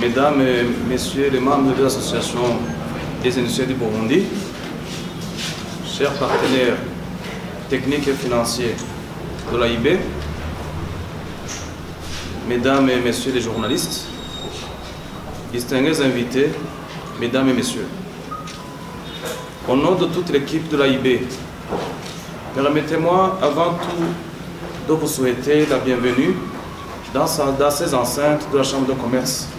Mesdames et Messieurs les membres de l'Association des industriels du Burundi, chers partenaires techniques et financiers de l'AIB, Mesdames et Messieurs les journalistes, distingués invités, Mesdames et Messieurs, au nom de toute l'équipe de l'AIB, permettez-moi avant tout de vous souhaiter la bienvenue dans ces enceintes de la Chambre de commerce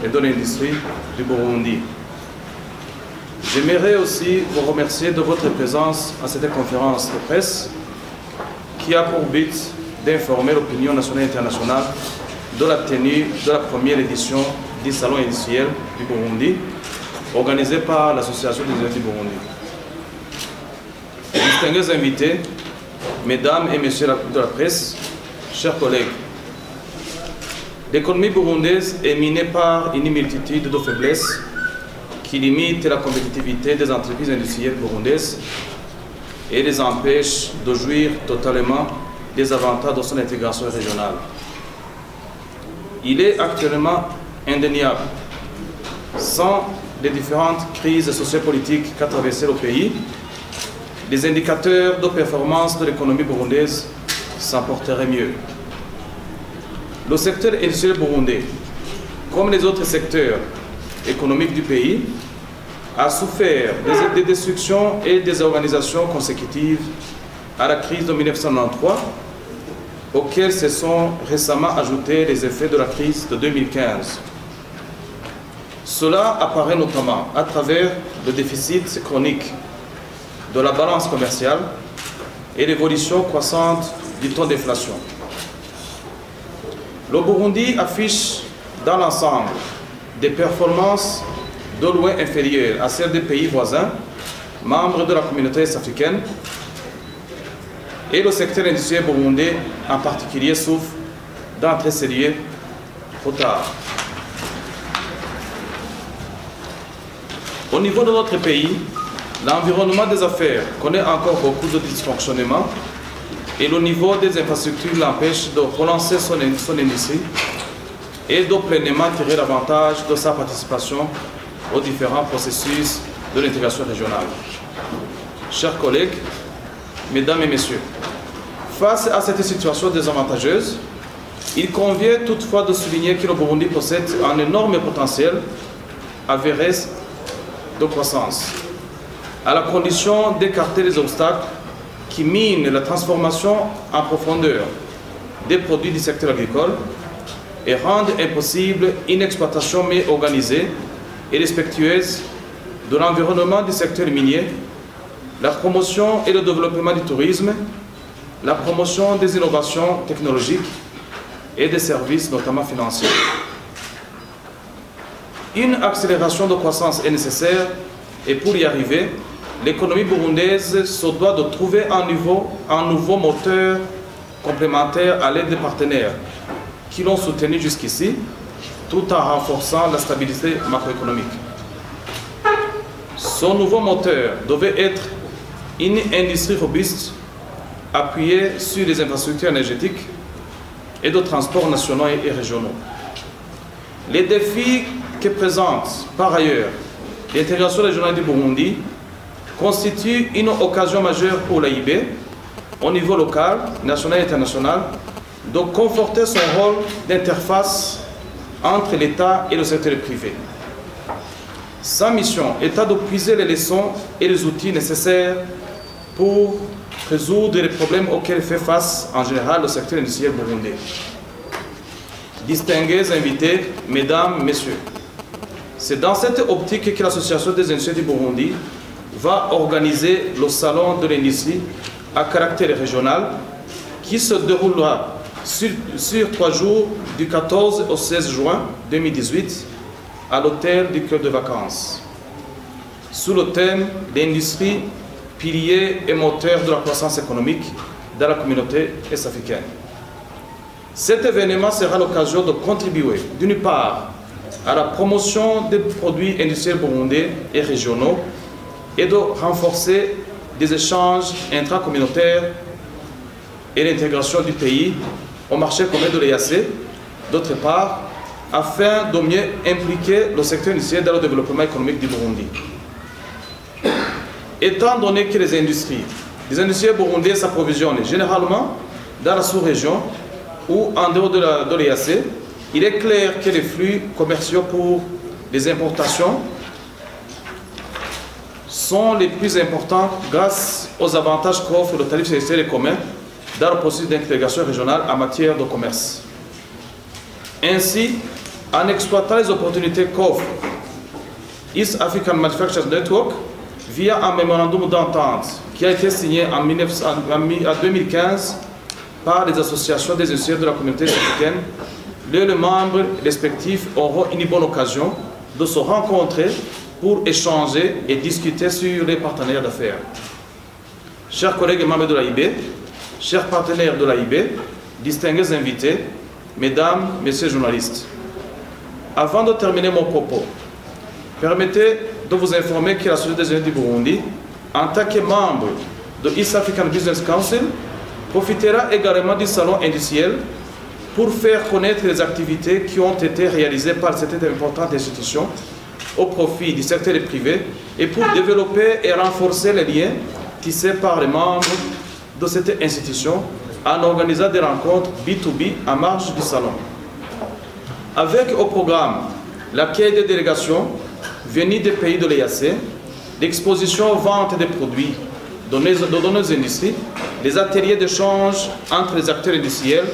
et de l'industrie du Burundi. J'aimerais aussi vous remercier de votre présence à cette conférence de presse qui a pour but d'informer l'opinion nationale et internationale de la tenue de la première édition du Salon industriel du Burundi, organisé par l'Association des industriels du Burundi. Distingués invités, Mesdames et Messieurs de la presse, chers collègues, l'économie burundaise est minée par une multitude de faiblesses qui limitent la compétitivité des entreprises industrielles burundaises et les empêchent de jouir totalement des avantages de son intégration régionale. Il est actuellement indéniable, sans les différentes crises sociopolitiques qu'a traversé le pays, les indicateurs de performance de l'économie burundaise s'en porteraient mieux. Le secteur industriel burundais, comme les autres secteurs économiques du pays, a souffert des destructions et des organisations consécutives à la crise de 1993, auxquelles se sont récemment ajoutés les effets de la crise de 2015. Cela apparaît notamment à travers le déficit chronique de la balance commerciale et l'évolution croissante du taux d'inflation. Le Burundi affiche dans l'ensemble des performances de loin inférieures à celles des pays voisins, membres de la communauté est-africaine, et le secteur industriel burundais en particulier souffre d'un très sérieux retard. Au niveau de notre pays, l'environnement des affaires connaît encore beaucoup de dysfonctionnements et le niveau des infrastructures l'empêche de relancer son industrie et de pleinement tirer l'avantage de sa participation aux différents processus de l'intégration régionale. Chers collègues, Mesdames et Messieurs, face à cette situation désavantageuse, il convient toutefois de souligner que le Burundi possède un énorme potentiel avéré de croissance, à la condition d'écarter les obstacles qui minent la transformation en profondeur des produits du secteur agricole et rendent impossible une exploitation mieux organisée et respectueuse de l'environnement du secteur minier, la promotion et le développement du tourisme, la promotion des innovations technologiques et des services, notamment financiers. Une accélération de croissance est nécessaire et pour y arriver, l'économie burundaise se doit de trouver un nouveau moteur complémentaire à l'aide des partenaires qui l'ont soutenu jusqu'ici, tout en renforçant la stabilité macroéconomique. Son nouveau moteur devait être une industrie robuste, appuyée sur les infrastructures énergétiques et de transports nationaux et régionaux. Les défis que présente par ailleurs l'intégration régionale du Burundi constitue une occasion majeure pour l'AIB, au niveau local, national et international, de conforter son rôle d'interface entre l'État et le secteur privé. Sa mission est de puiser les leçons et les outils nécessaires pour résoudre les problèmes auxquels fait face en général le secteur industriel burundais. Distingués invités, Mesdames, Messieurs, c'est dans cette optique que l'Association des industriels du Burundi va organiser le Salon de l'industrie à caractère régional qui se déroulera sur 3 jours du 14 au 16 juin 2018 à l'hôtel du Club de vacances, sous le thème « L'industrie, pilier et moteur de la croissance économique dans la communauté est-africaine ». Cet événement sera l'occasion de contribuer, d'une part, à la promotion des produits industriels burundais et régionaux et de renforcer des échanges intracommunautaires et l'intégration du pays au marché commun de l'EAC, d'autre part, afin de mieux impliquer le secteur industriel dans le développement économique du Burundi. Étant donné que les industriels burundais s'approvisionnent généralement dans la sous-région ou en dehors de l'EAC, il est clair que les flux commerciaux pour les importations sont les plus importants grâce aux avantages qu'offre le tarif sélectif et commun dans le processus d'intégration régionale en matière de commerce. Ainsi, en exploitant les opportunités qu'offre East African Manufacturers Network via un mémorandum d'entente qui a été signé en 2015 par les associations des industriels de la communauté africaine, les membres respectifs auront une bonne occasion de se rencontrer pour échanger et discuter sur les partenaires d'affaires. Chers collègues et membres de l'AIB, chers partenaires de l'AIB, distingués invités, mesdames, messieurs les journalistes, avant de terminer mon propos, permettez de vous informer que la Société des Jeunes du Burundi, en tant que membre de East African Business Council, profitera également du salon industriel pour faire connaître les activités qui ont été réalisées par cette importante institution au profit du secteur privé et pour développer et renforcer les liens tissés par les membres de cette institution en organisant des rencontres B2B en marge du salon. Avec au programme l'accueil des délégations venues des pays de l'EAC, l'exposition vente des produits de nos industries, les ateliers d'échange entre les acteurs industriels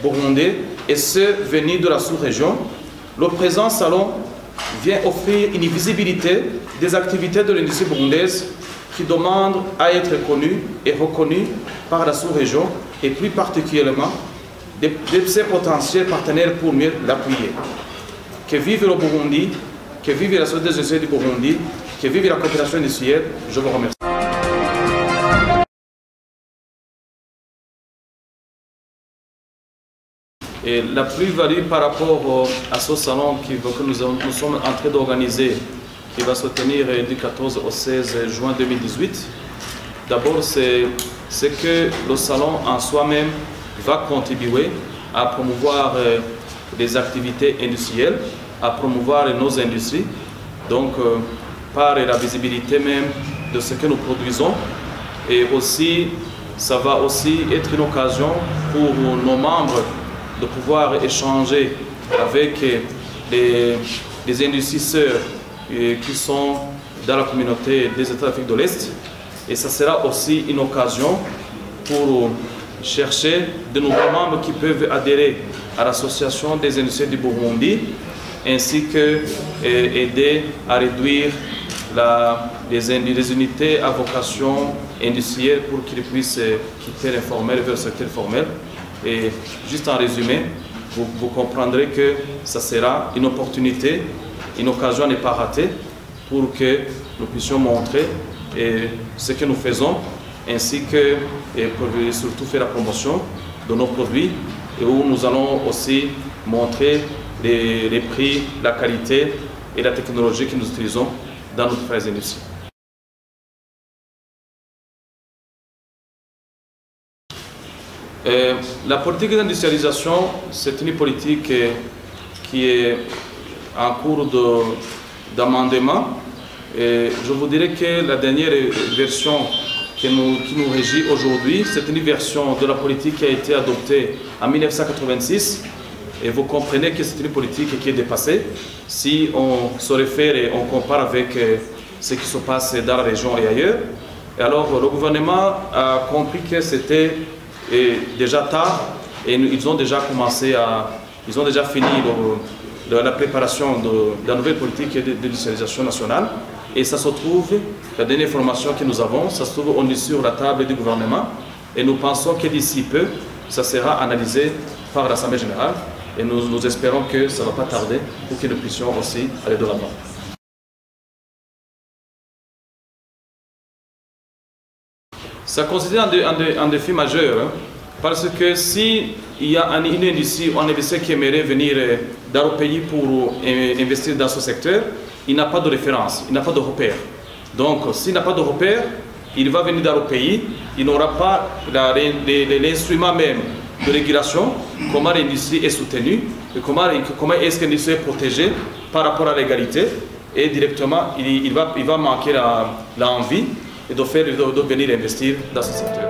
burundais et ceux venus de la sous-région, le présent salon vient offrir une visibilité des activités de l'industrie burundaise qui demandent à être connues et reconnues par la sous-région et plus particulièrement de ses potentiels partenaires pour mieux l'appuyer. Que vive le Burundi, que vive la société des industriels du Burundi, que vive la coopération industrielle. Je vous remercie. Et la plus-value par rapport à ce salon que nous sommes en train d'organiser, qui va se tenir du 14 au 16 juin 2018, d'abord c'est que le salon en soi-même va contribuer à promouvoir les activités industrielles, à promouvoir nos industries, donc par la visibilité même de ce que nous produisons. Et aussi, ça va aussi être une occasion pour nos membres de pouvoir échanger avec les industries sœurs qui sont dans la communauté des États d'Afrique de l'Est. Et ça sera aussi une occasion pour chercher de nouveaux membres qui peuvent adhérer à l'association des industries du Burundi, ainsi que aider à réduire les unités à vocation industrielle pour qu'ils puissent quitter l'informel vers le secteur formel. Et juste en résumé, vous comprendrez que ça sera une opportunité, une occasion à ne pas rater pour que nous puissions montrer ce que nous faisons, ainsi que surtout faire la promotion de nos produits, et où nous allons aussi montrer les prix, la qualité et la technologie que nous utilisons dans notre phase industrie. La politique d'industrialisation, c'est une politique qui est en cours d'amendement. Je vous dirais que la dernière version qui nous régit aujourd'hui, c'est une version de la politique qui a été adoptée en 1986. Et vous comprenez que c'est une politique qui est dépassée si on se réfère et on compare avec ce qui se passe dans la région et ailleurs. Et alors, le gouvernement a compris que c'était déjà tard et ils ont déjà fini la préparation de la nouvelle politique d'industrialisation nationale. Et ça se trouve, la dernière information que nous avons, ça se trouve, on est sur la table du gouvernement et nous pensons que d'ici peu, ça sera analysé par l'Assemblée générale et nous espérons que ça ne va pas tarder pour que nous puissions aussi aller de l'avant. Ça constitue un défi majeur, hein, parce que s'il y a une industrie ou un investisseur qui aimerait venir dans le pays pour investir dans ce secteur, il n'a pas de référence, il n'a pas de repère. Donc, s'il n'a pas de repère, il va venir dans le pays, il n'aura pas l'instrument même de régulation, comment l'industrie est soutenue, et comment est-ce que l'industrie est protégée par rapport à l'égalité, et directement il va manquer l'envie de venir investir dans ce secteur.